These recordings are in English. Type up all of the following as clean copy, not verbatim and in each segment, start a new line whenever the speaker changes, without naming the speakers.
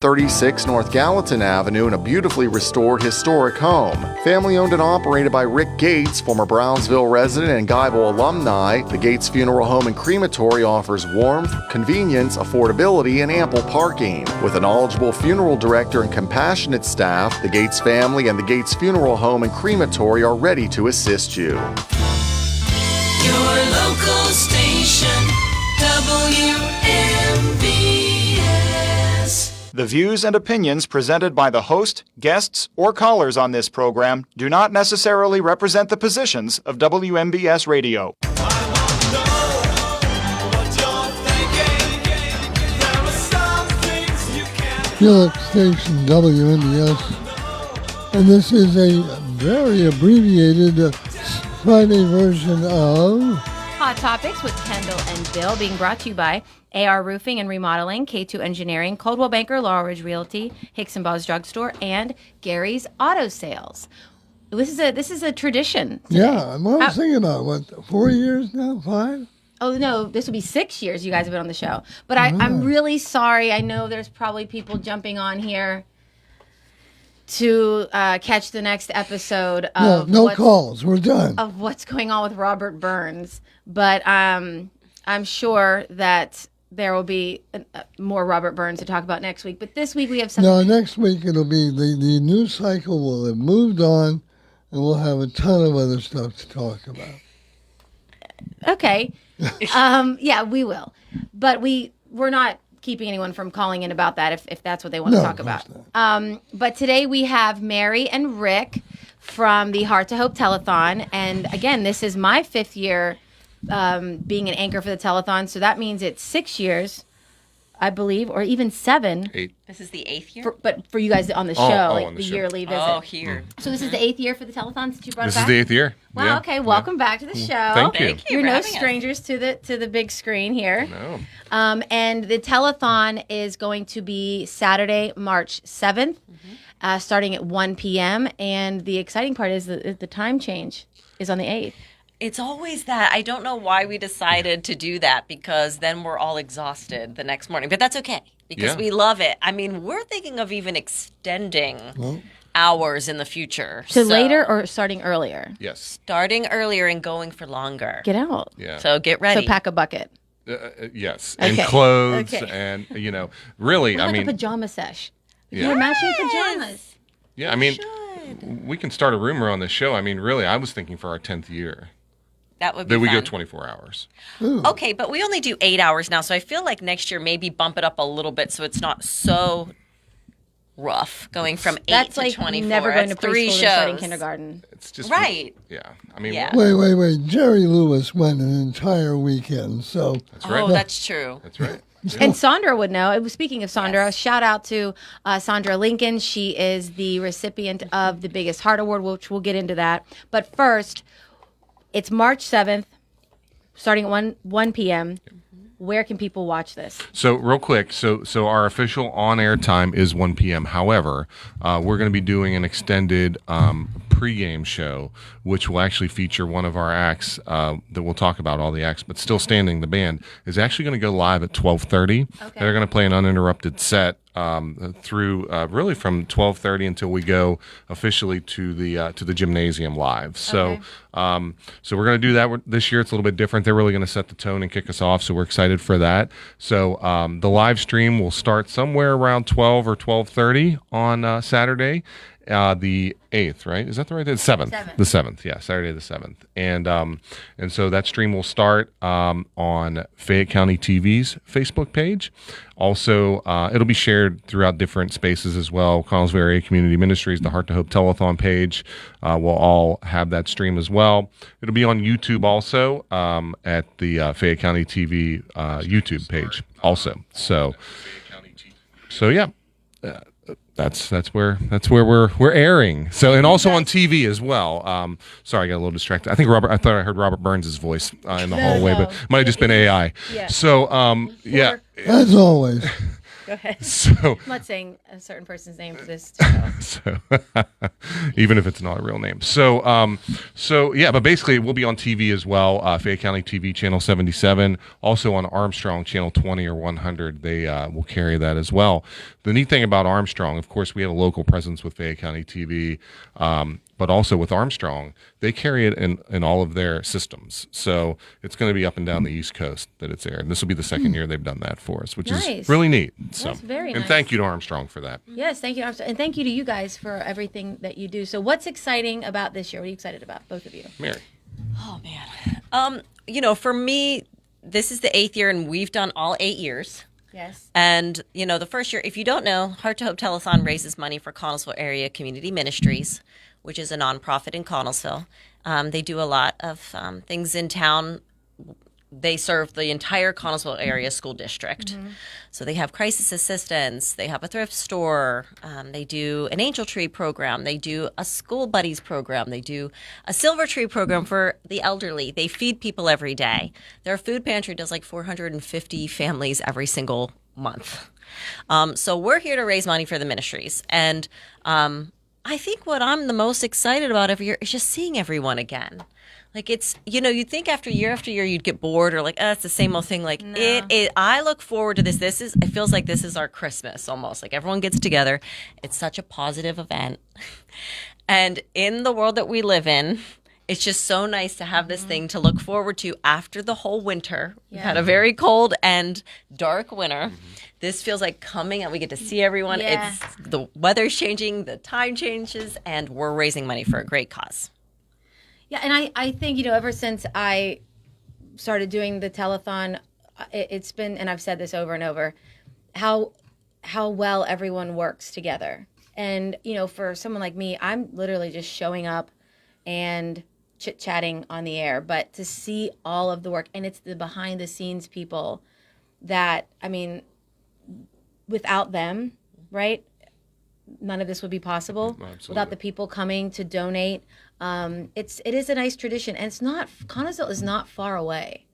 36 North Gallatin Avenue in a beautifully restored historic home. Family owned and operated by Rick Gates, former Brownsville resident and Guyville alumni, the Gates Funeral Home and Crematory offers warmth, convenience, affordability, and ample parking. With a knowledgeable funeral director and compassionate staff, the Gates family and the Gates Funeral Home and Crematory are ready to assist you.
Your local station, WMBS.
The views and opinions presented by the host, guests, or callers on this program do not necessarily represent the positions of WMBS Radio.
Felix Station WMBS, and this is a very abbreviated Friday version of
Hot Topics with Kendall and Bill, being brought to you by AR Roofing and Remodeling, K2 Engineering, Coldwell Banker, Laurel Ridge Realty, Hicks and Ball's Drugstore, and Gary's Auto Sales. This is a tradition today.
Yeah, what I was thinking about, 4 years now, 5?
Oh, no, this will be 6 years you guys have been on the show. But I'm really sorry. I know there's probably people jumping on here to catch the next episode of
no calls. We're done.
Of what's going on with Robert Burns. But I'm sure that there will be more Robert Burns to talk about next week. But this week we have something.
No, next week it'll be the news cycle will have moved on, and we'll have a ton of other stuff to talk about.
Okay. Yeah, we will. But we're not keeping anyone from calling in about that if that's what they want to talk about. But today we have Mary and Rick from the Heart to Hope Telethon. And again, this is my 5th year being an anchor for the telethon, so that means it's 6 years, I believe, or even 7.
8.
This is the 8th year?
But for you guys on the show,
on
the
the show.
yearly visit.
Oh, here.
So this is the 8th year for the telethon since you brought
This
it
is
back?
the 8th year.
Wow,
Yeah.
okay, welcome back to the show.
Thank you.
Thank you
You're
for
no
having us.
strangers to the big screen here.
No.
And the telethon is going to be Saturday, March 7th, starting at 1 p.m. And the exciting part is the time change is on the 8th.
It's always that. I don't know why we decided to do that, because then we're all exhausted the next morning. But that's okay, because we love it. I mean, we're thinking of even extending hours in the future.
So later or starting earlier?
Yes.
Starting earlier and going for longer.
Get out.
Yeah.
So get ready.
So pack a bucket.
Yes.
Okay.
And clothes
Okay.
and, really,
Like
I mean.
a pajama sesh.
Yeah.
You're matching pajamas.
Yeah, I mean, we can start a rumor on this show. I mean, really, I was thinking for our 10th year
That would be
that we go
fun.
24 hours.
Okay, but we only do 8 hours now, so I feel like next year maybe bump it up a little bit so it's not so rough going from 8
That's
to
like
24.
never going to
That's 3
preschool
shows.
and starting kindergarten.
It's just.
Right.
Yeah. I mean,
Yeah.
Wait. Jerry Lewis went an entire weekend, so
that's right.
Oh, that's true.
That's right.
And Sandra would know. Speaking of Sandra,
Yes.
shout out to Sandra Lincoln. She is the recipient of the Biggest Heart Award, which we'll get into that. But first, it's March 7th, starting at 1 p.m. Where can people watch this?
So real quick, so our official on-air time is 1 p.m. However, we're going to be doing an extended pregame show, which will actually feature one of our acts that we'll talk about, all the acts, but Still Standing, the band, is actually going to go live at 12:30.
Okay.
They're going to play an uninterrupted set through really from 12:30 until we go officially to the gymnasium live. So so we're going to do that this year. It's a little bit different. They're really going to set the tone and kick us off. So we're excited for that. So the live stream will start somewhere around 12 or 12:30 on Saturday. The 8th, right? Is that the right day? The 7th. The 7th, yeah, Saturday the 7th. And so that stream will start on Fayette County TV's Facebook page. Also, it'll be shared throughout different spaces as well. Connellsville Area Community Ministries, the Heart to Hope Telethon page will all have that stream as well. It'll be on YouTube also at the Fayette County TV YouTube page also. So yeah. That's where we're airing. So, and also on TV as well. Sorry, I got a little distracted. I thought I heard Robert Burns' voice in the hallway, but it might have just been AI.
Yeah.
So yeah.
as always.
Go ahead.
So,
I'm not saying a certain person's name for this.
so even if it's not a real name. So yeah, but basically we'll be on TV as well. Fayette County TV channel 77, also on Armstrong channel 20 or 100. They will carry that as well. The neat thing about Armstrong, of course, we have a local presence with Fayette County TV. But also with Armstrong, they carry it in all of their systems. So it's going to be up and down the East Coast that it's aired. And this will be the second year they've done that for us, which is really neat. So,
that's very
and
nice.
thank you to Armstrong for that.
Yes, thank you, Armstrong. And thank you to you guys for everything that you do. So what's exciting about this year? What are you excited about, both of you?
Mary.
Oh, man. For me, this is the 8th year, and we've done all 8 years.
Yes.
And, the first year, if you don't know, Heart to Hope Telethon raises money for Connellsville Area Community Ministries, which is a nonprofit in Connellsville. They do a lot of things in town. They serve the entire Connellsville area school district. Mm-hmm. So they have crisis assistance. They have a thrift store. They do an angel tree program. They do a school buddies program. They do a silver tree program for the elderly. They feed people every day. Their food pantry does like 450 families every single month. So we're here to raise money for the ministries. And I think what I'm the most excited about every year is just seeing everyone again. Like it's, you'd think after year you'd get bored or like, it's the same old thing. Like no. I look forward to this. It feels like this is our Christmas almost. Like everyone gets together. It's such a positive event. And in the world that we live in, it's just so nice to have this thing to look forward to after the whole winter. Yeah. We had a very cold and dark winter. This feels like coming and we get to see everyone.
Yeah.
It's the weather's changing, the time changes, and we're raising money for a great cause.
Yeah, and I think, ever since I started doing the telethon, it's been, and I've said this over and over, how well everyone works together. And, for someone like me, I'm literally just showing up and chit-chatting on the air. But to see all of the work, and it's the behind-the-scenes people that, without them, right, none of this would be possible.
Absolutely.
Without the people coming to donate. It is a nice tradition, and Connellsville is not far away,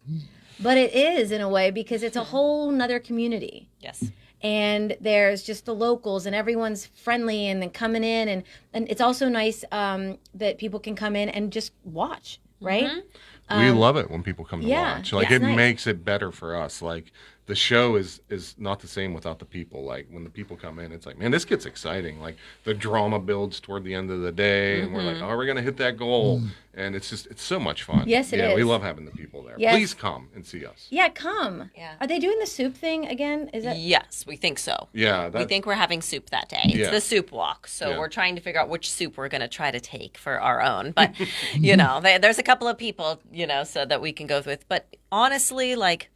but it is in a way because it's a whole nother community.
Yes.
And there's just the locals, and everyone's friendly and then coming in, and it's also nice that people can come in and just watch, right?
Mm-hmm.
We love it when people come to watch. Like it
nice.
makes it better for us. Like the show is not the same without the people. Like when the people come in, it's like, man, this gets exciting. Like the drama builds toward the end of the day, and we're like, oh, we're gonna hit that goal, and it's so much fun.
Yes, it
is. We
is.
love having the people there.
Yes.
Please come and see us.
Yeah, come.
Yeah.
Are they doing the soup thing again? Is that?
Yes, we think so.
Yeah,
We think we're having soup that day. It's the soup walk. So we're trying to figure out which soup we're going to try to take for our own. But, there's a couple of people, so that we can go with. But honestly, like,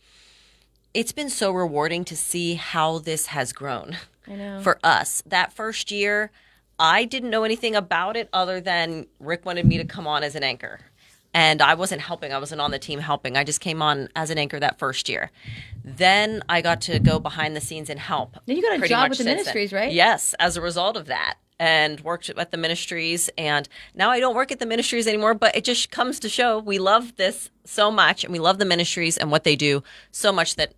it's been so rewarding to see how this has grown.
I know.
For us. That first year, I didn't know anything about it other than Rick wanted me to come on as an anchor. And I wasn't helping. I wasn't on the team helping. I just came on as an anchor that first year. Then I got to go behind the scenes and help.
Then you got a
pretty
job
much
with the
since
ministries,
then.
right?
Yes, as a result of that. And worked at the ministries. And now I don't work at the ministries anymore, but it just comes to show we love this so much. And we love the ministries and what they do so much that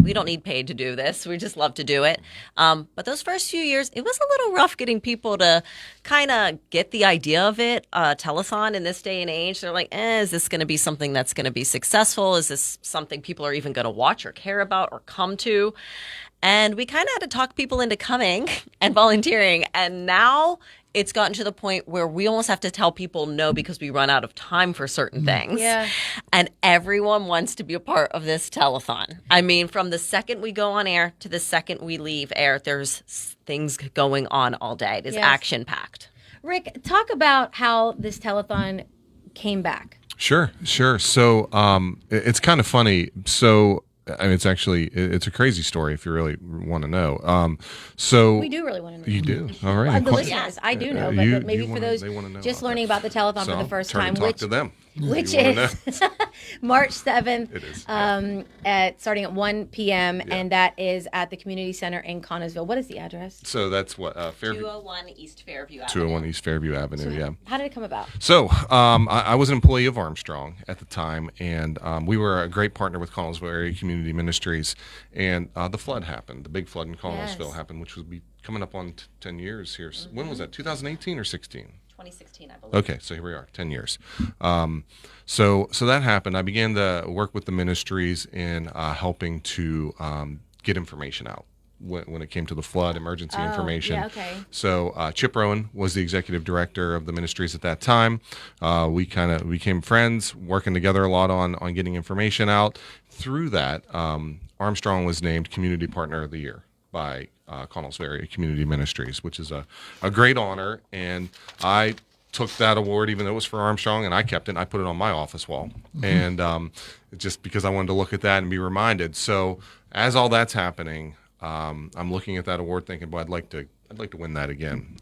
we don't need paid to do this. We just love to do it. But those first few years, it was a little rough getting people to kind of get the idea of it. Telethon in this day and age, they're like, is this going to be something that's going to be successful? Is this something people are even going to watch or care about or come to? And we kind of had to talk people into coming and volunteering. And now it's gotten to the point where we almost have to tell people no because we run out of time for certain things.
Yeah.
And everyone wants to be a part of this telethon. From the second we go on air to the second we leave air, there's things going on all day. It is action-packed.
Rick, talk about how this telethon came back.
Sure. So it's kind of funny. So it's a crazy story if you really want to know. So
we do really want to know.
You do? All right.
The listeners, I do know, but maybe for those
they wanna know
just
about
learning
that.
about the telethon for the first time,
Talk to them.
which
You wanna
is March 7th.
It is.
Starting at 1 p.m. And that is at the Community Center in Connellsville. What is the address?
So that's what Fairview.
201 East Fairview Avenue.
201 East Fairview Avenue. Yeah.
How did it come about?
So I was an employee of Armstrong at the time, and we were a great partner with Connellsville Area Community Ministries. And the flood happened. The big flood in Connellsville happened, which will be coming up on 10 years here. When was that? 2018 or 16?
2016, I believe.
Okay, so here we are, 10 years. So that happened. I began to work with the ministries in helping to get information out when it came to the flood, emergency information.
Yeah, okay.
So Chip Rowan was the executive director of the ministries at that time. We kind of became friends, working together a lot on getting information out. Through that, Armstrong was named Community Partner of the Year by Connellsville Area Community Ministries, which is a great honor. And I took that award, even though it was for Armstrong, and I kept it. And I put it on my office wall, and just because I wanted to look at that and be reminded. So as all that's happening, I'm looking at that award, thinking, "Boy, I'd like to win that again."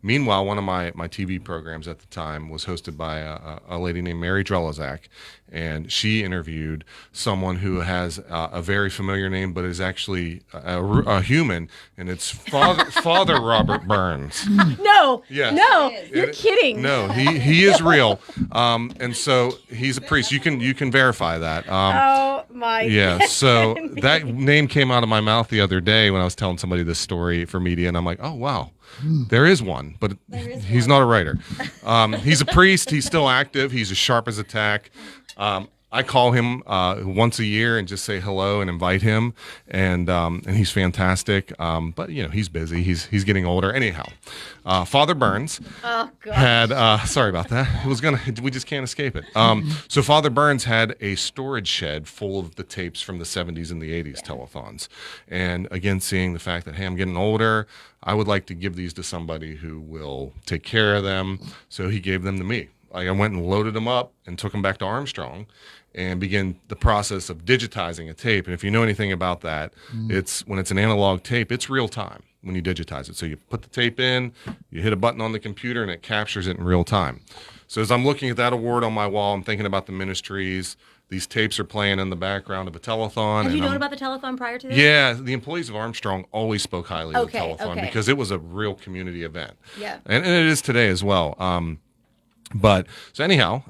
Meanwhile, one of my TV programs at the time was hosted by a lady named Mary Drelizak, and she interviewed someone who has a very familiar name, but is actually a human, and it's Father Robert Burns.
No,
Yes.
no, you're kidding.
No, he is real, and so he's a priest. You can verify that.
Oh my.
Yeah, so that name came out of my mouth the other day when I was telling somebody this story for media, and I'm like, oh wow. There is one, but he's not a writer. He's a priest. He's still active. He's as sharp as a tack. I call him once a year and just say hello and invite him, and he's fantastic. But he's busy. He's getting older. Anyhow, Father Burns had sorry about that. We just can't escape it. So Father Burns had a storage shed full of the tapes from the 70s and the 80s telethons, and again, seeing the fact that hey, I'm getting older, I would like to give these to somebody who will take care of them. So he gave them to me. I went and loaded them up and took them back to Armstrong and began the process of digitizing a tape. And if you know anything about that, it's when it's an analog tape, it's real time when you digitize it. So you put the tape in, you hit a button on the computer, and it captures it in real time. So as I'm looking at that award on my wall, I'm thinking about the ministries. These tapes are playing in the background of a telethon.
Have you known about the telethon prior to this?
Yeah, the employees of Armstrong always spoke highly of the telethon because it was a real community event.
Yeah.
And it is today as well. But so anyhow,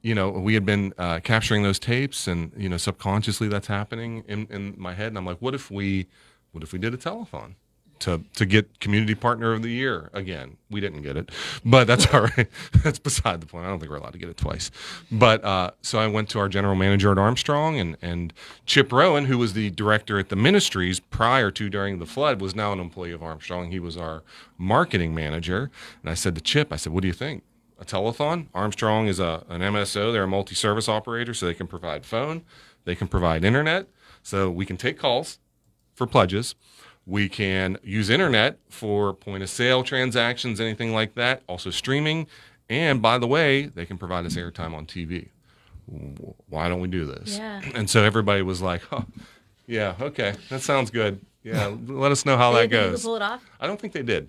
we had been capturing those tapes, and subconsciously that's happening in my head. And I'm like, what if we did a telethon to get Community Partner of the Year again? We didn't get it, but that's all right. That's beside the point. I don't think we're allowed to get it twice. But so I went to our general manager at Armstrong, and Chip Rowan, who was the director at the ministries during the flood, was now an employee of Armstrong. He was our marketing manager, and I said to Chip, what do you think? A telethon? Armstrong is an MSO. They're a multi-service operator, so they can provide phone, they can provide internet, so we can take calls for pledges. We can use internet for point-of-sale transactions, anything like that, also streaming. And by the way, they can provide us airtime on TV. Why don't we do this?
Yeah.
And so everybody was like, oh, yeah, okay, that sounds good. Yeah, let us know how that goes.
Did you pull it off?
I don't think they did.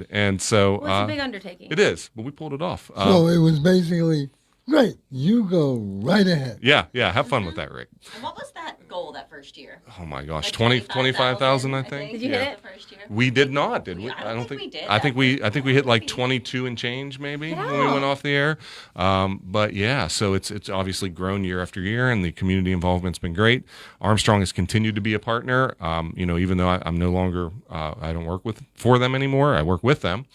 And so...
Well, it's a big undertaking.
It is, but we pulled it off.
So it was basically, great, you go right ahead.
Yeah, have fun with that, Rick.
And what was that goal that first year?
Oh my gosh,
Like
25,000, I think.
Did you hit it?
The first year?
We did not, did we?
I don't think we did.
I think we hit like 22 and change maybe when we went off the air. But yeah, so it's obviously grown year after year, and the community involvement's been great. Armstrong has continued to be a partner. Even though I'm no longer, I don't work for them anymore. I work with them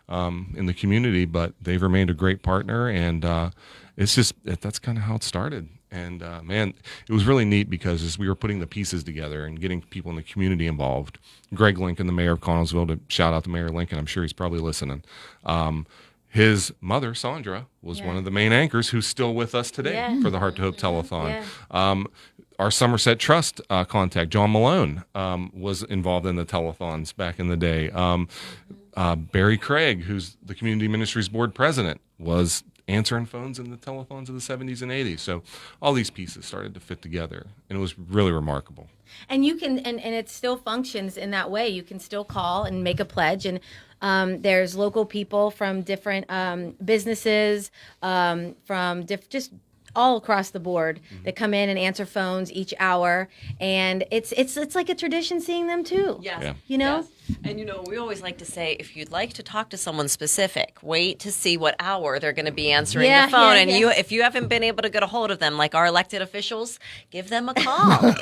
in the community, but they've remained a great partner, and that's kind of how it started. And man, it was really neat because as we were putting the pieces together and getting people in the community involved, Greg Lincoln, the mayor of Connellsville, to shout out to Mayor Lincoln, I'm sure he's probably listening. His mother, Sandra, was one of the main anchors who's still with us today for the Heart to Hope Telethon. Yeah. Our Somerset Trust contact, John Malone, was involved in the telethons back in the day. Barry Craig, who's the Community Ministries Board president, was answering phones in the telethons of the 70s and 80s. So all these pieces started to fit together, and it was really remarkable.
And you can, and it still functions in that way. You can still call and make a pledge. And There's local people from different businesses, from just all across the board that come in and answer phones each hour, and it's like a tradition seeing them too.
Yes.
Yeah.
You know?
Yes. And we always like to say, if you'd like to talk to someone specific, wait to see what hour they're going to be answering the phone. And if you haven't been able to get a hold of them, like our elected officials, give them a call.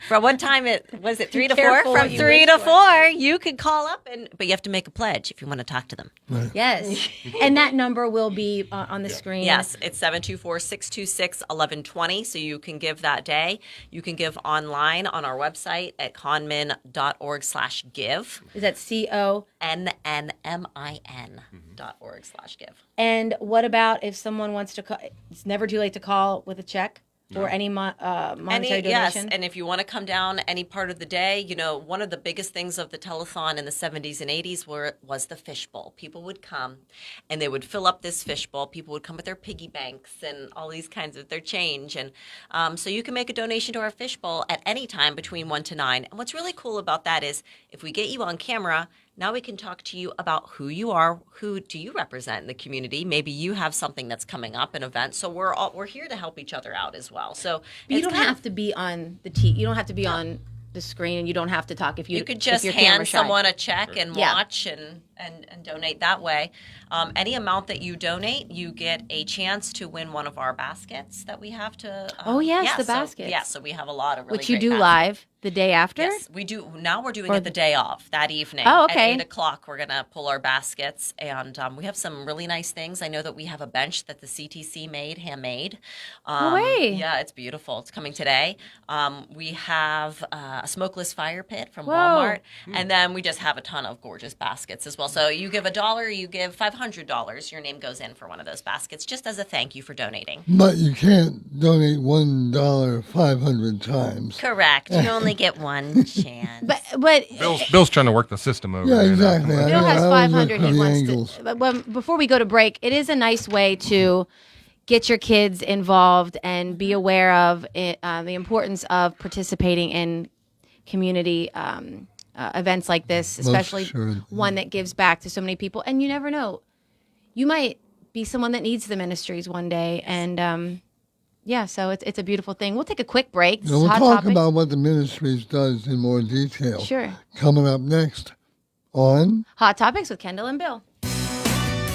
For one time, was it 3 to 4? From 3 to 4, you could call up, but you have to make a pledge if you want to talk to them.
Right.
Yes. And that number will be on the screen.
Yes, it's 724-626-1120, so you can give that day. You can give online on our website at conmin.org/give.
Is that CO?
NNMIN.org/give.
And what about if someone wants to call? It's never too late to call with a check or any monetary donation.
Yes, and if you want to come down any part of the day, one of the biggest things of the telethon in the 70s and 80s was the fishbowl. People would come and they would fill up this fishbowl. People would come with their piggy banks and all these kinds of their change. And so you can make a donation to our fishbowl at any time between 1 to 9. And what's really cool about that is if we get you on camera, now we can talk to you about who you are, who do you represent in the community. Maybe you have something that's coming up, an event. So we're here to help each other out as well. So
but you don't have to be on the you don't have to be on the screen, and you don't have to talk if you
could just
if
hand someone a check and
Yeah.
watch and donate that way. Any amount that you donate, you get a chance to win one of our baskets that we have to.
Oh, yes, the baskets.
Yeah, so we have a lot of really
which you
great
do
baskets.
live the day after.
Yes, we do. Now we're doing it the day of, that evening.
Oh, okay.
At 8 o'clock, we're going to pull our baskets, and we have some really nice things. I know that we have a bench that the CTC made, handmade.
No way.
Yeah, it's beautiful. It's coming today. We have a smokeless fire pit from
Whoa.
Walmart, and then we just have a ton of gorgeous baskets as well. So you give $1, you give $500, your name goes in for one of those baskets, just as a thank you for donating.
But you can't donate $1 500 times.
Correct. You only get one chance.
But
Bill's trying to work the system over
Yeah,
there.
exactly.
Bill has
I always look
500
for
he
the
wants
angles.
to. But before we go to break, it is a nice way to get your kids involved and be aware of the importance of participating in community events like this, especially
assuredly.
one that gives back to so many people. And you never know, you might be someone that needs the ministries one day. And yeah, so it's a beautiful thing. We'll take a quick break. This is
We'll
Hot
talk
Topics.
about what the ministries does in more detail.
Sure.
Coming up next on
Hot Topics with Kendall and Bill.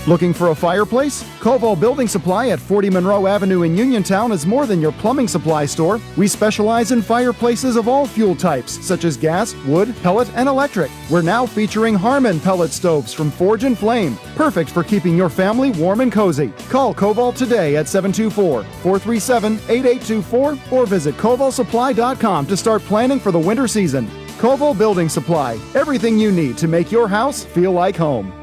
Looking for a fireplace? Koval Building Supply at 40 Monroe Avenue in Uniontown is more than your plumbing supply store. We specialize in fireplaces of all fuel types, such as gas, wood, pellet, and electric. We're now featuring Harmon pellet stoves from Forge and Flame, perfect for keeping your family warm and cozy. Call Koval today at 724-437-8824 or visit kovalsupply.com to start planning for the winter season. Koval Building Supply, everything you need to make your house feel like home.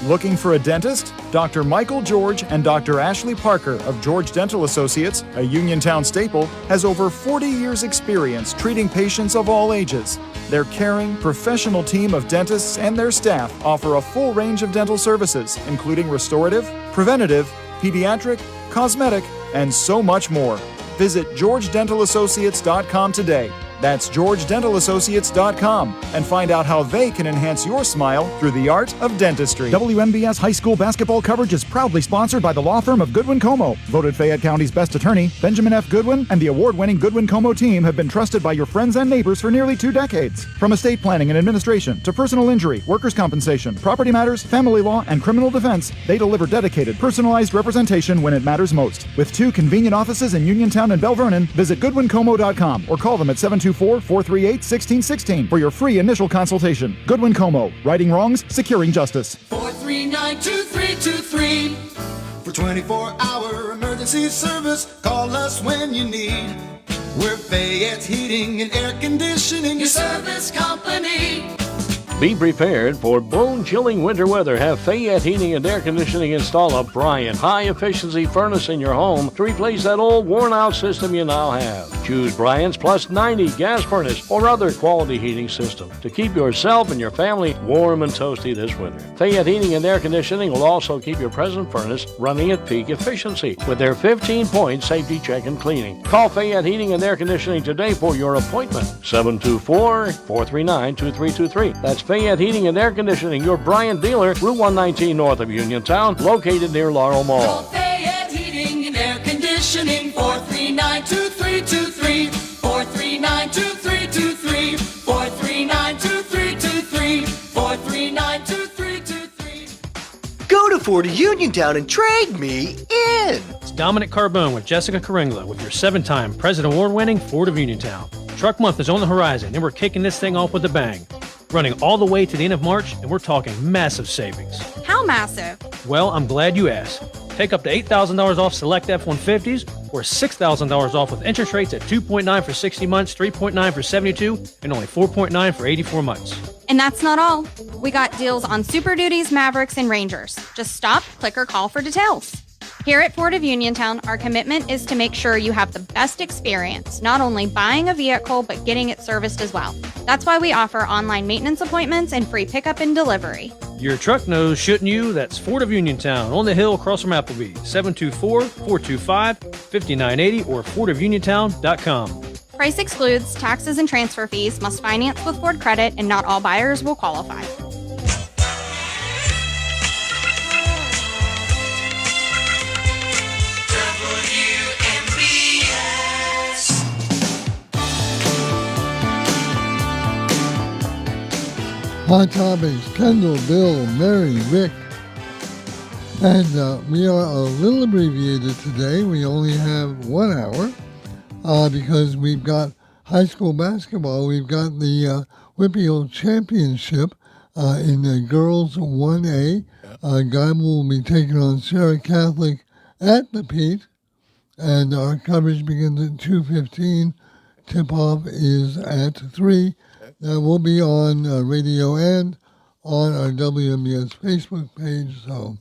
Looking for a dentist? Dr. Michael George and Dr. Ashley Parker of George Dental Associates, a Uniontown staple, has over 40 years' experience treating patients of all ages. Their caring, professional team of dentists and their staff offer a full range of dental services, including restorative, preventative, pediatric, cosmetic, and so much more. Visit georgedentalassociates.com today. That's georgedentalassociates.com and find out how they can enhance your smile through the art of dentistry. WMBS high school basketball coverage is proudly sponsored by the law firm of Goodwin Como. Voted Fayette County's best attorney, Benjamin F. Goodwin and the award-winning Goodwin Como team have been trusted by your friends and neighbors for nearly 2 decades. From estate planning and administration to personal injury, workers' compensation, property matters, family law, and criminal defense, they deliver dedicated, personalized representation when it matters most. With 2 convenient offices in Uniontown and Bell Vernon, visit goodwincomo.com or call them at 724-438-1616 for your free initial consultation. Goodwin Como, righting wrongs, securing justice.
439-2323. For 24-hour emergency service, call us when you need. We're Fayette Heating and Air Conditioning, your service company.
Be prepared for bone-chilling winter weather. Have Fayette Heating and Air Conditioning install a Bryant high-efficiency furnace in your home to replace that old worn-out system you now have. Choose Bryant's Plus 90 gas furnace or other quality heating system to keep yourself and your family warm and toasty this winter. Fayette Heating and Air Conditioning will also keep your present furnace running at peak efficiency with their 15-point safety check and cleaning. Call Fayette Heating and Air Conditioning today for your appointment. 724-439-2323. That's Fayette Heating and Air Conditioning, your Bryant dealer, Route 119 north of Uniontown, located near Laurel
Call
Mall.
Fayette Heating and Air Conditioning, 439-2323, 439-2323, 439-2323, 439-2323.
Go to Ford of Uniontown and trade me in.
It's Dominic Carbone with Jessica Caringla with your 7-time President Award-winning Ford of Uniontown. Truck Month is on the horizon, and we're kicking this thing off with a bang. Running all the way to the end of March, and we're talking massive savings.
How massive?
Well, I'm glad you asked. Take up to $8,000 off select F-150s or $6,000 off with interest rates at 2.9 for 60 months, 3.9 for 72, and only 4.9 for 84 months.
And that's not all. We got deals on Super Duties, Mavericks, and Rangers. Just stop, click, or call for details. Here at Ford of Uniontown, our commitment is to make sure you have the best experience, not only buying a vehicle, but getting it serviced as well. That's why we offer online maintenance appointments and free pickup and delivery.
Your truck knows, shouldn't you? That's Ford of Uniontown on the hill across from Applebee, 724-425-5980 or FordofUniontown.com.
Price excludes taxes and transfer fees, must finance with Ford Credit, and not all buyers will qualify.
Hot Topics, Kendall, Bill, Mary, Rick. And we are a little abbreviated today. We only have 1 hour because we've got high school basketball. We've got the Whitfield Championship in the girls 1A. Guy will be taking on Sarah Catholic at the Pete. And our coverage begins at 2:15. Tip-off is at 3. That will be on radio and on our WMBS Facebook page, so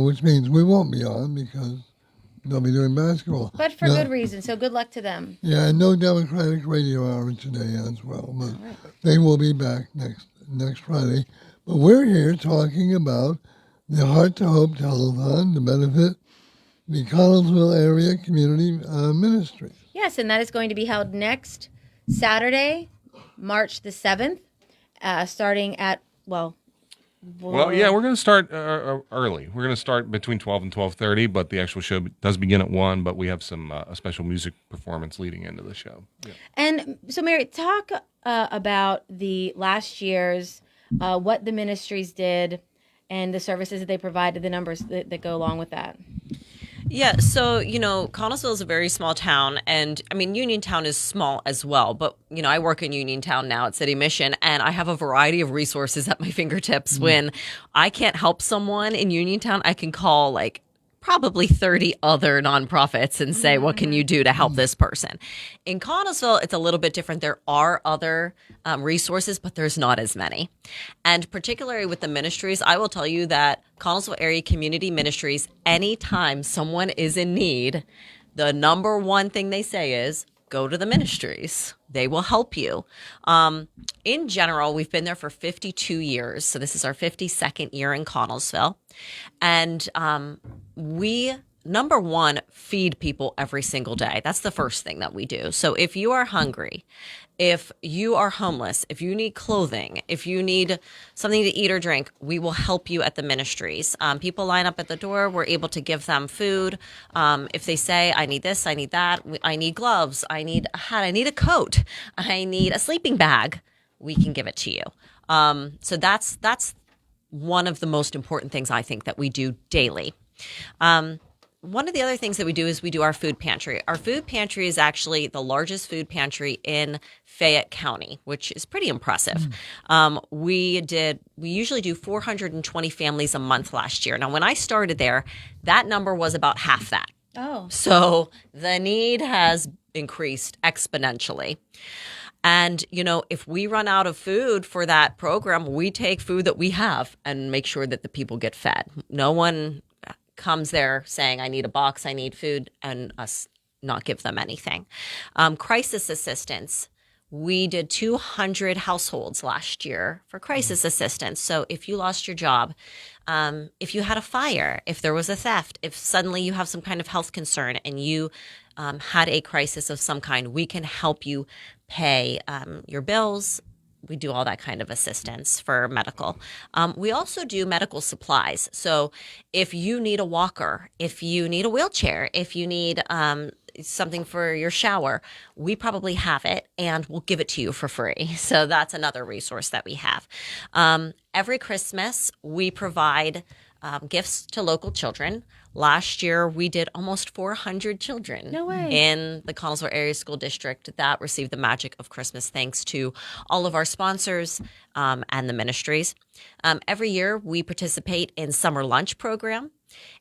which means we won't be on because they'll be doing basketball.
But for good reason, so good luck to them.
Yeah, and no Democratic radio hour today as well, but they will be back next Friday. But we're here talking about the Heart to Hope Telethon to benefit the Connellsville Area Community Ministry.
Yes, and that is going to be held next Saturday, March the 7th, starting at,
Well, yeah, we're going to start early. We're going to start between 12 and 12:30, but the actual show does begin at 1, but we have some a special music performance leading into the show. Yeah.
And so, Mary, talk about the last year's, what the ministries did and the services that they provided, the numbers that go along with that.
Yeah, so, Connellsville is a very small town, and, Uniontown is small as well, but, I work in Uniontown now at City Mission, and I have a variety of resources at my fingertips. When I can't help someone in Uniontown, I can call, probably 30 other nonprofits and say, what can you do to help this person? In Connellsville, it's a little bit different. There are other resources, but there's not as many. And particularly with the ministries, I will tell you that Connellsville Area Community Ministries, anytime someone is in need, the number one thing they say is, go to the ministries. They will help you. In general, we've been there for 52 years. So this is our 52nd year in Connellsville. And we, number one, feed people every single day. That's the first thing that we do. So if you are hungry, if you are homeless, if you need clothing, if you need something to eat or drink, we will help you at the ministries. People line up at the door. We're able to give them food. If they say, I need this, I need that, I need gloves, I need a hat, I need a coat, I need a sleeping bag, we can give it to you. So that's one of the most important things I think that we do daily. One of the other things that we do is we do our food pantry. Our food pantry is actually the largest food pantry in Fayette County, which is pretty impressive. We usually do 420 families a month last year. Now, when I started there, that number was about half that.
Oh.
So the need has increased exponentially. And, if we run out of food for that program, we take food that we have and make sure that the people get fed. No one comes there saying, I need a box, I need food, and us not give them anything. Crisis assistance. We did 200 households last year for crisis assistance. So if you lost your job, if you had a fire, if there was a theft, if suddenly you have some kind of health concern and you had a crisis of some kind, we can help you pay your bills, we do all that kind of assistance for medical. We also do medical supplies. So if you need a walker, if you need a wheelchair, if you need something for your shower, we probably have it and we'll give it to you for free. So that's another resource that we have. Every Christmas, we provide gifts to local children. Last year, we did almost 400 children in the Connellsville Area School District that received the magic of Christmas, thanks to all of our sponsors and the ministries. Every year, we participate in summer lunch program.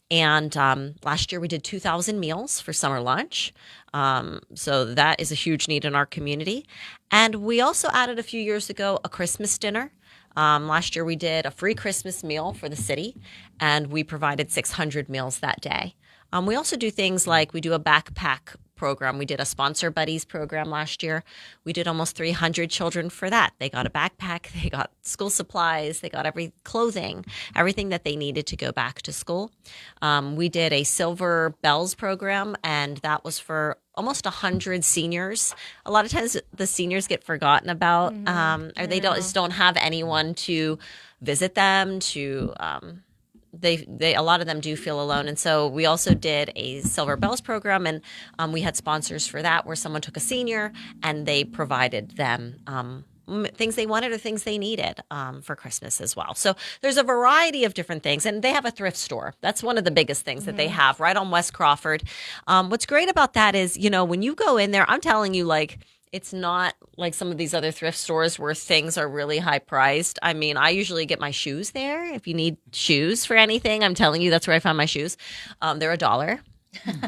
And last year, we did 2,000 meals for summer lunch. So that is a huge need in our community. And we also added a few years ago a Christmas dinner. Last year, we did a free Christmas meal for the city, and we provided 600 meals that day. We also do things like we do a backpack program. We did a Sponsor Buddies program last year. We did almost 300 children for that. They got a backpack, they got school supplies, they got clothing, everything that they needed to go back to school. We did a Silver Bells program, and that was for almost 100 seniors. A lot of times the seniors get forgotten about, or they just don't have anyone to visit them, to they a lot of them do feel alone. And so we also did a Silver Bells program, and we had sponsors for that, where someone took a senior and they provided them things they wanted or things they needed for Christmas as well. So there's a variety of different things, and they have a thrift store. That's one of the biggest things that they have right on West Crawford. What's great about that is, you know, when you go in there, I'm telling you, like, it's not like some of these other thrift stores where things are really high priced. I mean, I usually get my shoes there. If you need shoes for anything, I'm telling you, that's where I found my shoes. They're $1.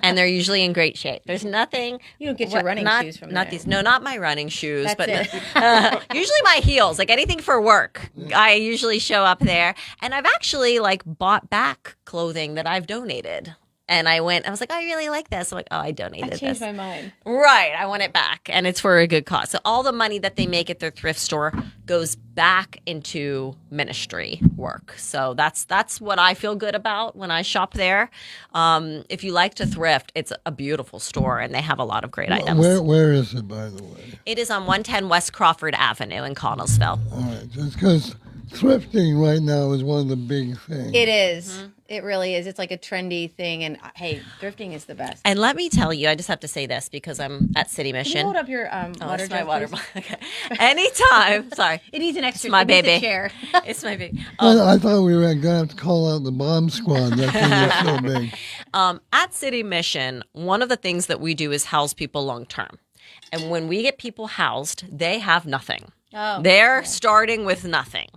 And they're usually in great shape. There's nothing.
You don't get your running shoes from
not
there.
these. No, not my running shoes.
That's
but
it.
Usually my heels, like anything for work. I usually show up there, and I've actually like bought back clothing that I've donated. And I was like, I really like this. I'm like, oh, I donated this.
I changed my mind.
Right. I want it back. And it's for a good cause. So all the money that they make at their thrift store goes back into ministry work. So that's what I feel good about when I shop there. If you like to thrift, it's a beautiful store, and they have a lot of great items.
Where is it, by the way?
It is on 110 West Crawford Avenue in Connellsville.
All right. Just because thrifting right now is one of the big things.
It is. It really is. It's like a trendy thing, and hey, thrifting is the best.
And let me tell you, I just have to say this because I'm at City Mission.
Can you hold up your water
that's my
jug,
water
please?
bottle. Okay. Anytime. Sorry.
It needs an extra.
It's my
it needs
baby.
a chair.
It's my baby.
I thought we were going to have to call out the bomb squad. That thing was so big.
At City Mission, one of the things that we do is house people long term. And when we get people housed, they have nothing.
Oh,
They're starting with nothing.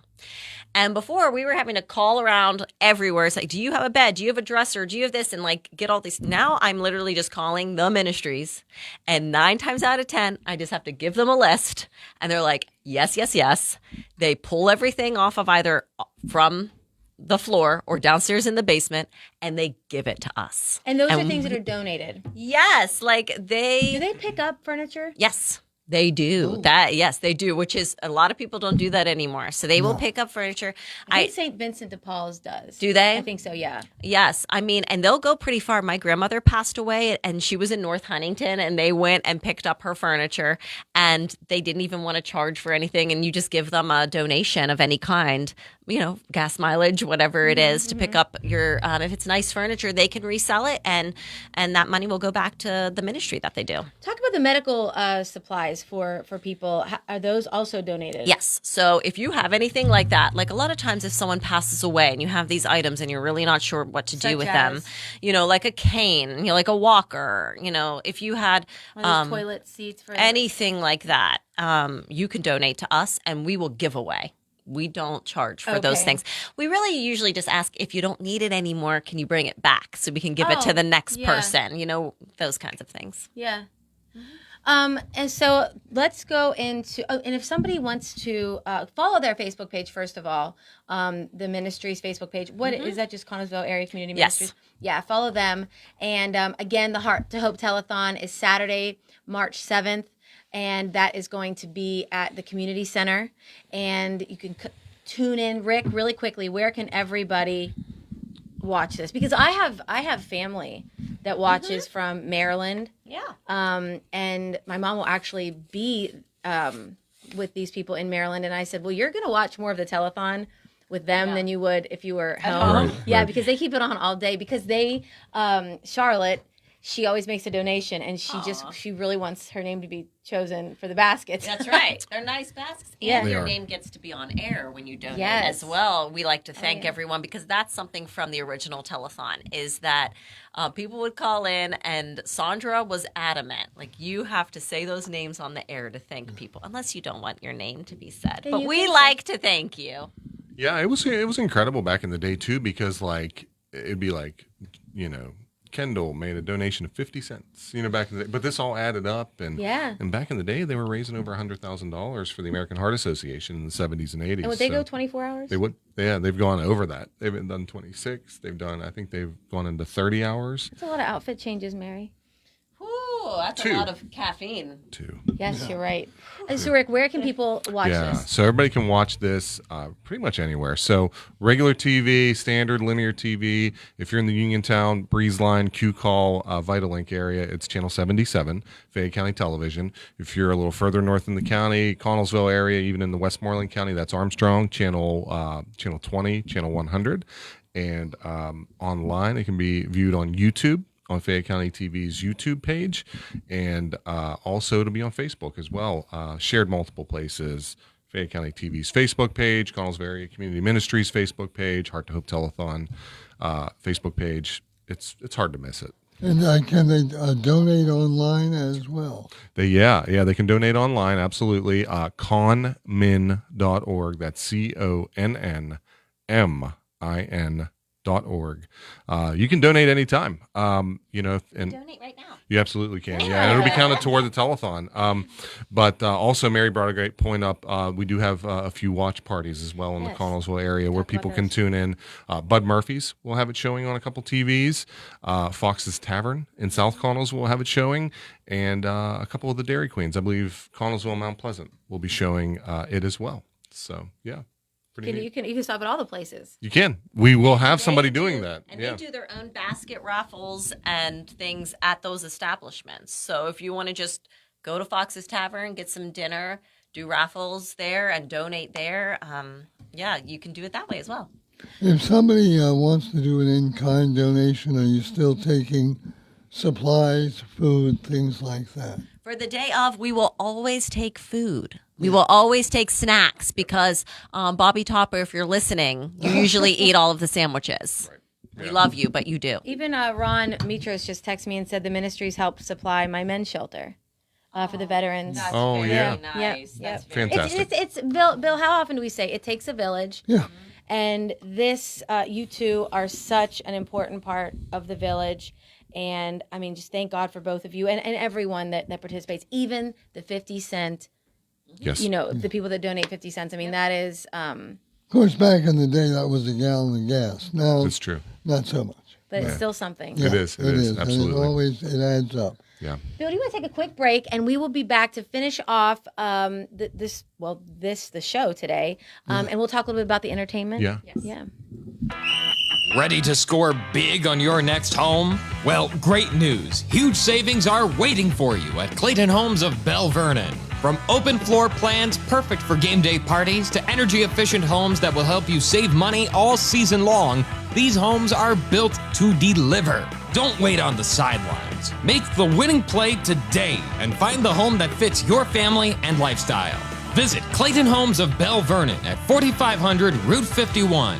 And before, we were having to call around everywhere. It's like, do you have a bed? Do you have a dresser? Do you have this? And like get all these. Now I'm literally just calling the ministries. And 9 times out of 10, I just have to give them a list. And they're like, yes, yes, yes. They pull everything off of either from the floor or downstairs in the basement, and they give it to us.
And those are things that are donated.
Yes. Like
Do they pick up furniture?
Yes. They do.
Ooh.
Yes, they do, which is a lot of people don't do that anymore. So they will pick up furniture.
I think St. Vincent de Paul's does.
Do they?
I think so, yeah.
Yes. I mean, and they'll go pretty far. My grandmother passed away, and she was in North Huntington, and they went and picked up her furniture, and they didn't even want to charge for anything, and you just give them a donation of any kind, you know, gas mileage, whatever it is, to pick up your, if it's nice furniture, they can resell it, and that money will go back to the ministry that they do.
Talk about the medical supplies for people. Are those also donated?
Yes. So if you have anything like that, like a lot of times if someone passes away and you have these items and you're really not sure what to do with them, you know, like a cane, you know, like a walker, you know, if you had
toilet seats for
anything like that, you can donate to us and we will give away. We don't charge for those things. We really usually just ask, if you don't need it anymore, can you bring it back so we can give it to the next person, you know, those kinds of things.
Yeah. And so let's go into, and if somebody wants to follow their Facebook page, first of all, the ministry's Facebook page, what is that, just Connellsville Area Community Ministries? Yeah, follow them. And again, the Heart to Hope Telethon is Saturday, March 7th, and that is going to be at the community center. And you can tune in. Rick, really quickly, where can everybody watch this? Because I have family that watches from Maryland.
Yeah.
And my mom will actually be with these people in Maryland, and I said, well, you're going to watch more of the telethon with them than you would if you were home.
Right.
Because they keep it on all day. Because they, Charlotte, she always makes a donation, and she really wants her name to be chosen for the baskets.
That's right. They're nice baskets.
Yeah.
And
They
your
are.
name gets to be on air when you donate
Yes.
as well. We like to thank everyone because that's something from the original telethon is that people would call in and Sandra was adamant. Like, you have to say those names on the air to thank people, unless you don't want your name to be said.
Then
But
you
we
can
like to thank you.
Yeah, it was incredible back in the day too, because like it'd be like, Kendall made a donation of 50 cents, back in the day. But this all added up, and back in the day they were raising over $100,000 for the American Heart Association in the 70s and 80s.
And would they go 24 hours?
They would. Yeah, they've gone over that. They've been done 26. I think they've gone into 30 hours.
That's a lot of outfit changes, Mary.
Ooh, that's
Two.
a lot of caffeine.
Yes, you're right. So, Rick, where can people watch this?
So everybody can watch this pretty much anywhere. So regular TV, standard linear TV. If you're in the Uniontown, Breeze Line, Q Call, Vitalink area, it's channel 77, Fayette County Television. If you're a little further north in the county, Connellsville area, even in the Westmoreland County, that's Armstrong, channel 20, channel 100. And online, it can be viewed on YouTube, on Fayette County TV's YouTube page, and also to be on Facebook as well. Shared multiple places. Fayette County TV's Facebook page, Connellsville Area Community Ministries Facebook page, Heart to Hope Telethon Facebook page. It's hard to miss it.
And can they donate online as well?
They can donate online, absolutely. Conmin.org. That's CONNMIN.org. You can donate anytime.
Donate right now.
You absolutely can. Yeah, and it'll be counted toward the telethon. But also, Mary brought a great point up. We do have a few watch parties as well in the Connellsville area where people can tune in. Bud Murphy's will have it showing on a couple TVs. Fox's Tavern in South Connellsville will have it showing. And a couple of the Dairy Queens. I believe Connellsville and Mount Pleasant will be showing it as well. So, yeah.
You can stop at all the places.
You can. We will have somebody doing that.
And they do their own basket raffles and things at those establishments. So if you want to just go to Fox's Tavern, get some dinner, do raffles there, and donate there, you can do it that way as well.
If somebody wants to do an in-kind donation, are you still taking supplies, food, things like that?
For the day of, we will always take food. We will always take snacks because, Bobby Topper, if you're listening, you usually eat all of the sandwiches. Right. Yeah. We love you, but you do.
Even Ron Mitros just texted me and said the ministries help supply my men's shelter for the veterans.
That's very nice.
Yep.
That's very
fantastic.
It's Bill, how often do we say it takes a village?
Yeah.
And this, you two are such an important part of the village. And, I mean, just thank God for both of you and everyone that participates, even the 50 cent.
Yes.
The people that donate 50 cents. I mean, that is...
Of course, back in the day, that was a gallon of gas. Now,
That's true.
Not so much.
But it's still something.
Yeah, it is. Absolutely.
And it adds up.
Yeah.
Bill, do you want to take a quick break, and we will be back to finish off the show today, and we'll talk a little bit about the entertainment.
Yeah.
Yes. Yeah.
Ready to score big on your next home? Well, great news. Huge savings are waiting for you at Clayton Homes of Bell Vernon. From open floor plans perfect for game day parties to energy-efficient homes that will help you save money all season long, these homes are built to deliver. Don't wait on the sidelines. Make the winning play today and find the home that fits your family and lifestyle. Visit Clayton Homes of Bell Vernon at 4500 Route 51.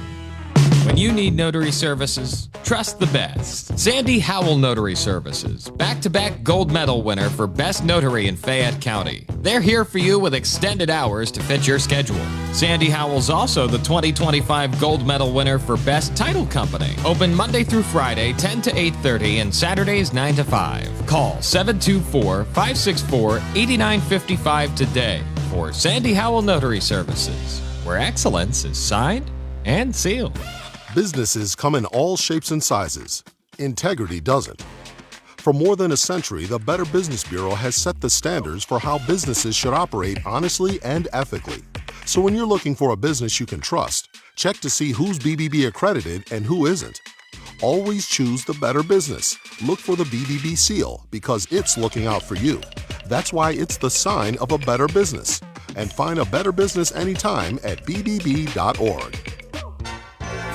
When you need notary services, trust the best. Sandy Howell Notary Services, back-to-back gold medal winner for Best Notary in Fayette County. They're here for you with extended hours to fit your schedule. Sandy Howell's also the 2025 gold medal winner for Best Title Company. Open Monday through Friday, 10 to 8:30, and Saturdays, 9 to 5. Call 724-564-8955 today for Sandy Howell Notary Services, where excellence is signed and sealed.
Businesses come in all shapes and sizes. Integrity doesn't. For more than a century, the Better Business Bureau has set the standards for how businesses should operate honestly and ethically. So when you're looking for a business you can trust, check to see who's BBB accredited and who isn't. Always choose the Better Business. Look for the BBB seal because it's looking out for you. That's why it's the sign of a better business. And find a better business anytime at bbb.org.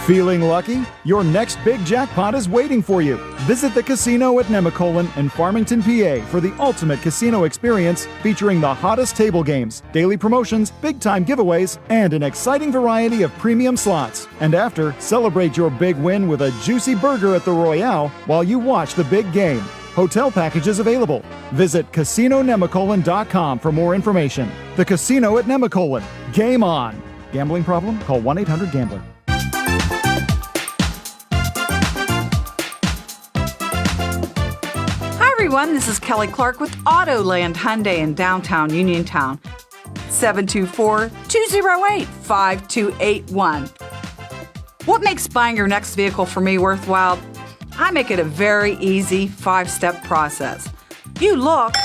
Feeling lucky? Your next big jackpot is waiting for you. Visit the casino at Nemacolin in Farmington, PA for the ultimate casino experience featuring the hottest table games, daily promotions, big-time giveaways, and an exciting variety of premium slots. And after, celebrate your big win with a juicy burger at the Royale while you watch the big game. Hotel packages available. Visit CasinoNemacolin.com for more information. The Casino at Nemacolin. Game on. Gambling problem? Call 1-800-GAMBLER.
Everyone, this is Kelly Clark with Autoland Hyundai in downtown Uniontown. 724-208-5281. What makes buying your next vehicle for me worthwhile? I make it a very easy 5-step process. You look,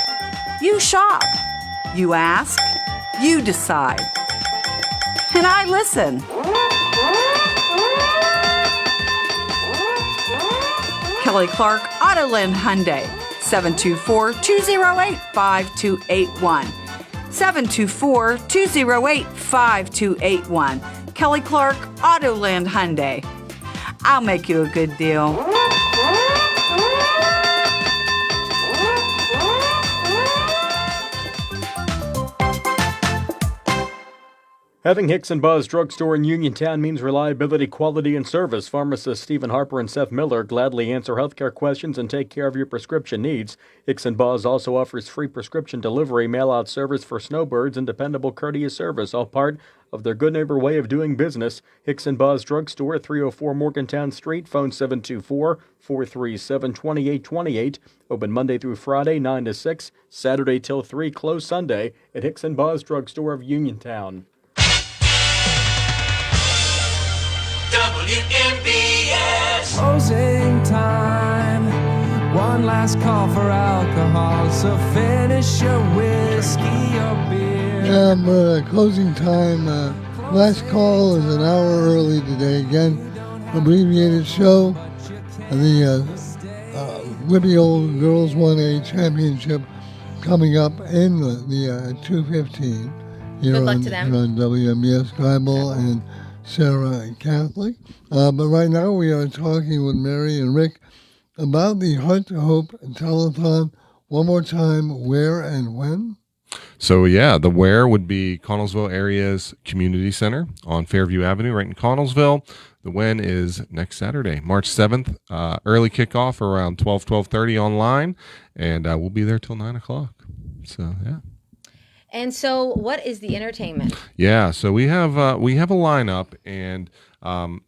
you shop, you ask, you decide. And I listen. Kelly Clark, Autoland Hyundai. 724-208-5281. 724-208-5281. Kelly Clark, Autoland Hyundai. I'll make you a good deal.
Having Hicks and Buzz Drugstore in Uniontown means reliability, quality, and service. Pharmacists Stephen Harper and Seth Miller gladly answer healthcare questions and take care of your prescription needs. Hicks and Buzz also offers free prescription delivery, mail-out service for snowbirds, and dependable courteous service, all part of their good neighbor way of doing business. Hicks and Buzz Drugstore at 304 Morgantown Street, phone 724-437-2828. Open Monday through Friday, 9 to 6, Saturday till 3, closed Sunday at Hicks and Buzz Drugstore of Uniontown.
WMBS. Closing time. One last call for alcohol. So finish your whiskey or beer.
Yeah, closing time. Last call is an hour early today. Again, abbreviated show. The Whippy Old Girls 1A Championship coming up in the 2:15.
Good luck to them.
Here on WMBS Tribal and Sarah Catholic. But right now we are talking with Mary and Rick about the Heart to Hope telethon. One more time, where and when?
So, yeah, the where would be Connellsville Area's Community Center on Fairview Avenue, right in Connellsville. The when is next Saturday, March 7th. Early kickoff around 12:30 online, and we'll be there till 9 o'clock. So, yeah.
And so, what is the entertainment?
Yeah, so we have a lineup, and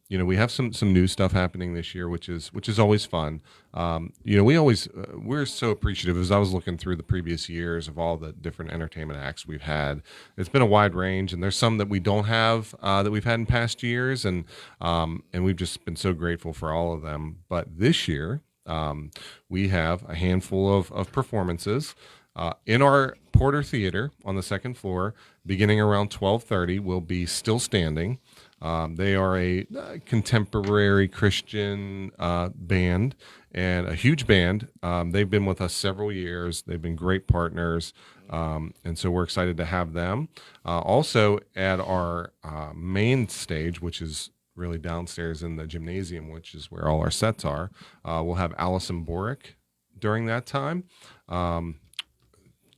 we have some new stuff happening this year, which is always fun. We're so appreciative. As I was looking through the previous years of all the different entertainment acts we've had, it's been a wide range, and there's some that we don't have that we've had in past years, and we've just been so grateful for all of them. But this year, we have a handful of performances. In our Porter Theater on the second floor, beginning around 12:30, will be Still Standing. They are a contemporary Christian band, and a huge band. They've been with us several years. They've been great partners, and so we're excited to have them. Also, at our main stage, which is really downstairs in the gymnasium, which is where all our sets are, we'll have Allison Borick during that time.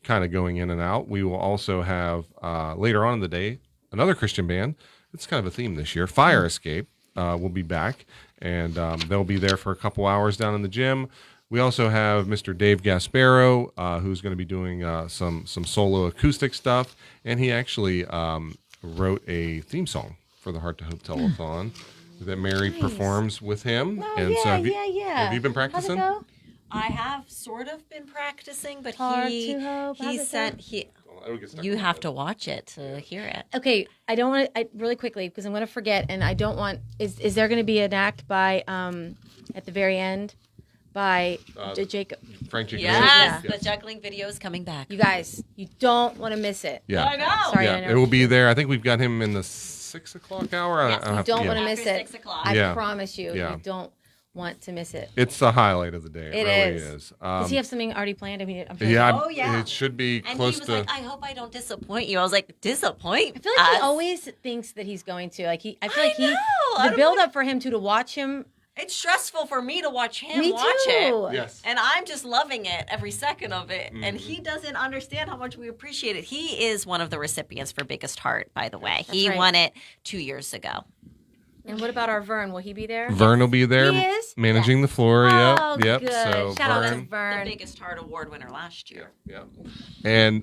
Kind of going in and out. We will also have later on in the day another Christian band. It's kind of a theme this year. Fire Escape will be back, and they'll be there for a couple hours down in the gym. We also have Mr. Dave Gasparo, who's going to be doing some solo acoustic stuff, and he actually wrote a theme song for the Heart to Hope Telethon that Mary performs with him.
Oh,
and
yeah,
so have
yeah.
you been practicing?
How's it go?
I have sort of been practicing, but
You
have to watch it to hear it.
Okay, I don't want to really quickly because I'm going to forget, and I don't want. Is there going to be an act by at the very end by Jacob?
Frank Jacob.
Yes, the juggling video is coming back.
You guys, you don't want to miss it.
Yeah,
I know.
Sorry,
yeah,
I know.
it will be there. I think we've got him in the 6 o'clock hour.
Yes, you don't want to miss it. I
Yeah.
promise you.
Yeah.
You don't want to miss it.
It's the highlight of the day. It really
is.
is.
Does he have something already planned? I mean, I'm sure
Yeah, it should be
And
close
he was
to.
like, I hope I don't disappoint you. I was like, disappoint?
I feel like he always thinks that he's going to. Like I feel like the build up for him to watch him.
It's stressful for me to watch him
Me
watch
too.
it.
Yes.
And I'm just loving it every second of it. And
Mm-hmm.
he doesn't understand how much we appreciate it. He is one of the recipients for Biggest Heart, by the way. He
right.
won it 2 years ago.
And what about our Vern? Will he be there?
Vern will be there
He is?
managing the floor.
Oh,
Yep.
good.
So
Shout out to
Vern.
Vern.
The Biggest Heart Award winner last year.
Yeah. And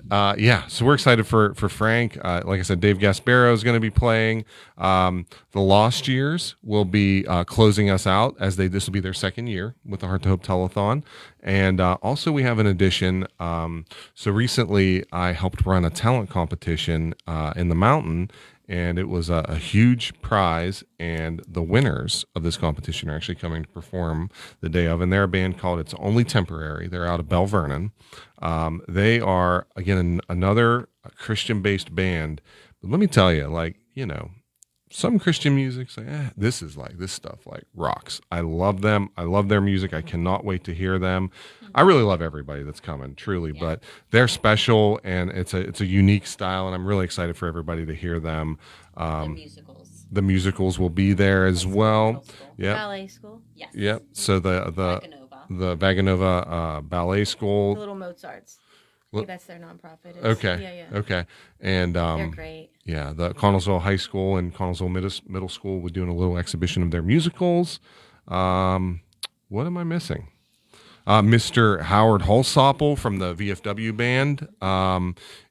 so we're excited for Frank. Like I said, Dave Gasparo is going to be playing. The Lost Years will be closing us out as this will be their second year with the Heart to Hope Telethon. And also we have an addition. So recently I helped run a talent competition in the mountain. And it was a huge prize, and the winners of this competition are actually coming to perform the day of. And they're a band called It's Only Temporary. They're out of Bell Vernon. They are, again, another Christian-based band. But let me tell you, some Christian music's like, this stuff rocks. I love them. I love their music. I cannot wait to hear them. I really love everybody that's coming, truly, but they're special and it's a unique style, and I'm really excited for everybody to hear them. The musicals will be there as well. Yep.
Ballet school.
Yes.
Yep. So the Vaganova Ballet School.
The Little Mozarts.
Well,
that's their nonprofit.
Okay. Okay. And
they're great.
Yeah, the Connellsville High School and Connellsville Middle School were doing a little exhibition of their musicals. What am I missing? Mr. Howard Holsopple from the VFW band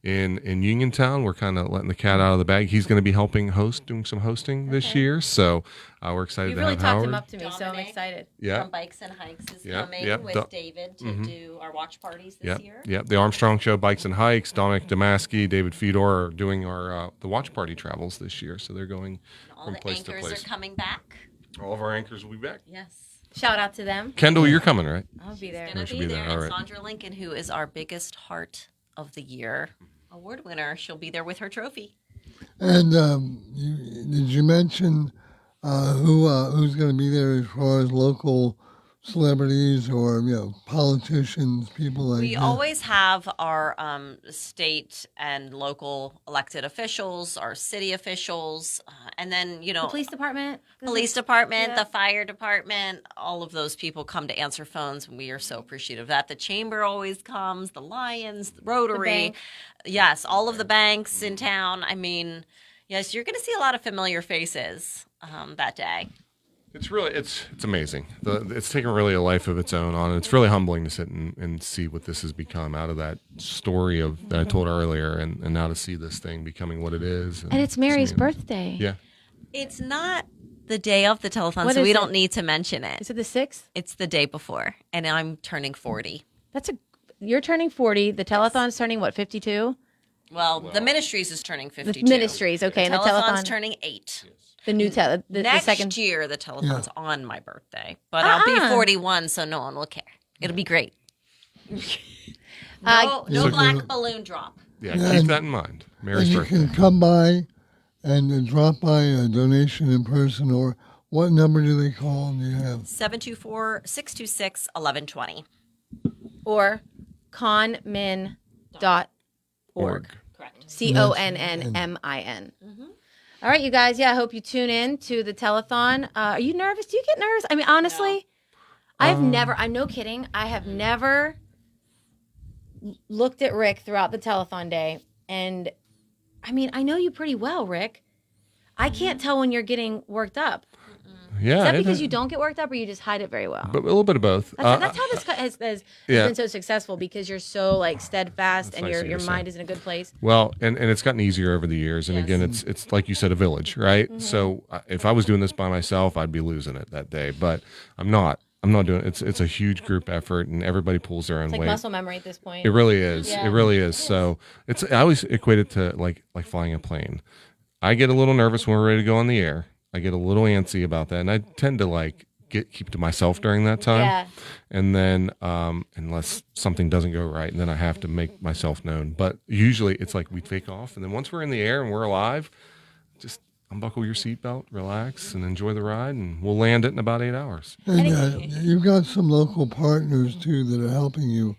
in Uniontown. We're kind of letting the cat out of the bag. He's going to be doing some hosting this year. So we're excited to have Howard.
You really talked him up to me, so I'm excited.
Yeah.
From Bikes and Hikes is coming with David to do our watch parties this year.
Yep. The Armstrong Show, Bikes and Hikes, Dominic Damasky, David Fedor are doing our the watch party travels this year. So they're going from place to place.
All the anchors are coming back.
All of our anchors will be back.
Yes.
Shout out to them.
Kendall, you're coming, right?
I'll be there.
Going to be there.
All
And
right.
Sandra Lincoln, who is our Biggest Heart of the Year award winner, she'll be there with her trophy.
And did you mention who's going to be there as far as local celebrities or politicians, people like
We
that?
always have our state and local elected officials, our city officials, and then
The police department.
the fire department, all of those people come to answer phones, and we are so appreciative of that. The chamber always comes, the Lions, the Rotary,
bank.
yes, all of the banks in town. I mean, yes, you're going to see a lot of familiar faces that day.
It's really it's amazing. It's taken really a life of its own on it. It's really humbling to sit and see what this has become out of that story that I told earlier, and now to see this thing becoming what it is.
And it's Mary's birthday.
Yeah.
It's not the day of the telethon,
What
so
is
we
it?
don't need to mention it.
Is it the 6th?
It's the day before, and I'm turning 40.
You're turning 40. The telethon's turning what, 52?
Well, the Ministries is turning 52.
The Ministries, okay, and the
telethon's
telethon-
turning 8.
The new the
Next
second
year, the telethon's on my birthday, but I'll be 41, so no one will care. It'll be great. No black balloon drop.
Yeah, keep that in mind. Mary's
and you
birthday.
can come by and drop by a donation in person, or what number do they call? Do you have
724-626-1120.
or conmin.org.
Correct.
CONNMIN. All right, you guys. Yeah, I hope you tune in to the telethon. Are you nervous? Do you get nervous? I mean, honestly, I've never. I'm no kidding. I have never looked at Rick throughout the telethon day, and I mean, I know you pretty well, Rick. I can't tell when you're getting worked up.
Yeah.
Is that because you don't get worked up, or you just hide it very well?
But a little bit of both.
That's how this has
yeah.
been so successful, because you're so steadfast, and
nice of you
your
to
mind
say.
is in a good place.
Well, and it's gotten easier over the years. And again, it's like you said, a village, right?
Mm-hmm.
So if I was doing this by myself, I'd be losing it that day. But I'm not. I'm not doing it. It's a huge group effort, and everybody pulls their own
It's like
weight.
muscle memory at this point.
It really is.
Yeah.
It really is. So I always equate it to like flying a plane. I get a little nervous when we're ready to go on the air. I get a little antsy about that, and I tend to keep to myself during that time.
Yeah.
And then unless something doesn't go right, and then I have to make myself known. But usually it's like we take off, and then once we're in the air and we're alive, unbuckle your seatbelt, relax, and enjoy the ride, and we'll land it in about 8 hours.
And you've got some local partners, too, that are helping you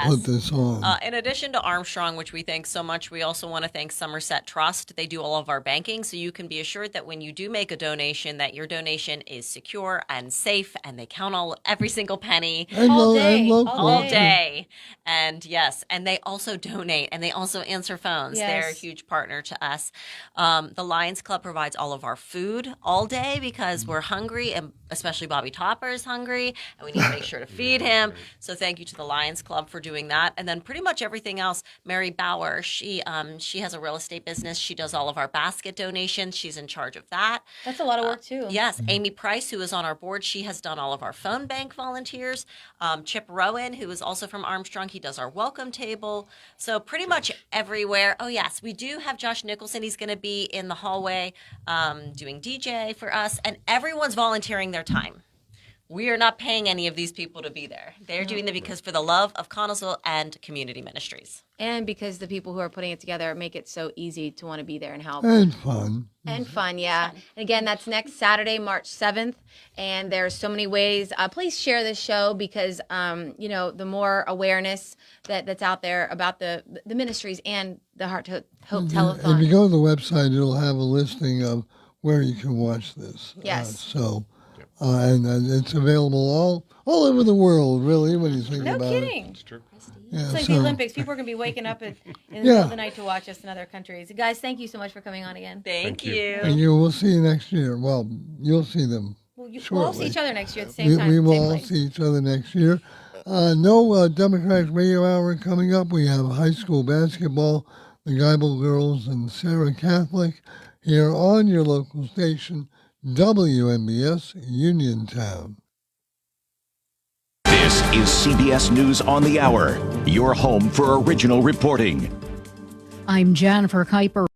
put this on.
In addition to Armstrong, which we thank so much, we also want to thank Somerset Trust. They do all of our banking, so you can be assured that when you do make a donation, that your donation is secure and safe, and they count every single penny
all
day. And yes, and they also donate, and they also answer phones.
Yes.
They're a huge partner to us. The Lions Club provides all of our food all day because we're hungry, and especially Bobby Topper is hungry, and we need to make sure to feed him. So thank you to the Lions Club for doing that. And then pretty much everything else. Mary Bauer, she has a real estate business. She does all of our basket donations. She's in charge of that.
That's a lot of work too.
Yes. Amy Price, who is on our board, she has done all of our phone bank volunteers. Chip Rowan, who is also from Armstrong, he does our welcome table. So pretty much everywhere. Oh yes, we do have Josh Nicholson. He's going to be in the hallway doing DJ for us, and everyone's volunteering their time. We are not paying any of these people to be there. They're doing it because for the love of Connellsville and community ministries.
And because the people who are putting it together make it so easy to want to be there and help.
And fun.
And fun, yeah. And again, that's next Saturday, March 7th. And there's so many ways. Please share this show because, the more awareness that's out there about the ministries and the Heart to Hope Telethon.
If you go to the website, it'll have a listing of where you can watch this.
Yes.
And it's available all over the world, really, when you think
No
about
kidding.
it.
It's
true.
It's like the Olympics. People are going to be waking up in the middle of the night to watch us in other countries. Guys, thank you so much for coming on again.
Thank you.
Thank you. We'll see you next year. Well, you'll see them
We'll
shortly.
all see each other next year at the same time.
We will
same
all
place.
see each other next year. No Democratic Radio Hour coming up. We have high school basketball, the Geibel Girls and Sarah Catholic here on your local station, WNBS Uniontown.
This is CBS News on the Hour, your home for original reporting.
I'm Jennifer Kuiper.